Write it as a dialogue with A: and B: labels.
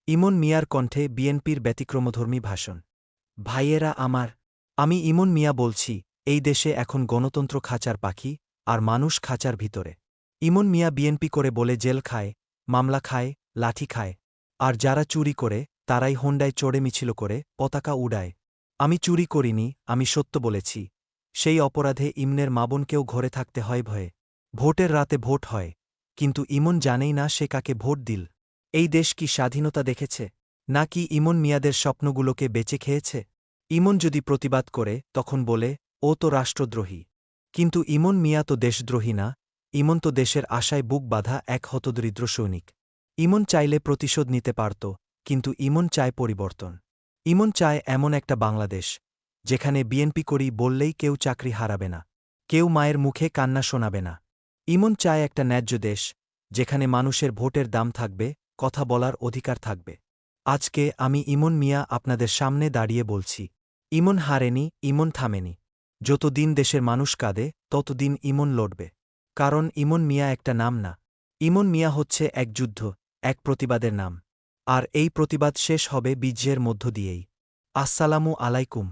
A: ইমন মিয়ার কণ্ঠে বিএনপির ব্যতিক্রমধর্মী ভাষণ। ভাইয়েরা আমার, আমি ইমন মিয়া বলছি, এই দেশে এখন গণতন্ত্র খাঁচার পাখি, আর মানুষ খাঁচার ভিতরে। ইমন মিয়া বিএনপি করে বলে জেল খায়, মামলা খায়, লাঠি খায়। আর যারা চুরি করে, তারাই হোন্ডায় চড়ে মিছিল করে, পতাকা উড়ায়। আমি চুরি করিনি, আমি সত্য বলেছি। সেই অপরাধে ইমনের মাবনকেও ঘরে থাকতে হয় ভয়ে। ভোটের রাতে ভোট হয়, কিন্তু ইমন জানেই না সে কাকে ভোট দিল। এই দেশ কি স্বাধীনতা দেখেছে, নাকি ইমন মিয়াদের স্বপ্নগুলোকে বেচে খেয়েছে? ইমন যদি প্রতিবাদ করে, তখন বলে, ও তো রাষ্ট্রদ্রোহী। কিন্তু ইমন মিয়া তো দেশদ্রোহী না, ইমন তো দেশের আশায় বুক বাঁধা এক হতদরিদ্র সৈনিক। ইমন চাইলে প্রতিশোধ নিতে পারত, কিন্তু ইমন চায় পরিবর্তন। ইমন চায় এমন একটা বাংলাদেশ, যেখানে বিএনপি করি বললেই কেউ চাকরি হারাবে না, কেউ মায়ের মুখে কান্না শোনাবে না। ইমন চায় একটা ন্যায্য দেশ, যেখানে মানুষের ভোটের দাম থাকবে, কথা বলার অধিকার থাকবে। আজকে আমি ইমন মিয়া আপনাদের সামনে দাঁড়িয়ে বলছি, ইমন হারেনি, ইমন থামেনি। যতদিন দেশের মানুষ কাঁদে, ততদিন ইমন লড়বে। কারণ ইমন মিয়া একটা নাম না, ইমন মিয়া হচ্ছে এক যুদ্ধ, এক প্রতিবাদের নাম। আর এই প্রতিবাদ শেষ হবে বিজয়ের মধ্য দিয়েই। আসসালামু আলাইকুম।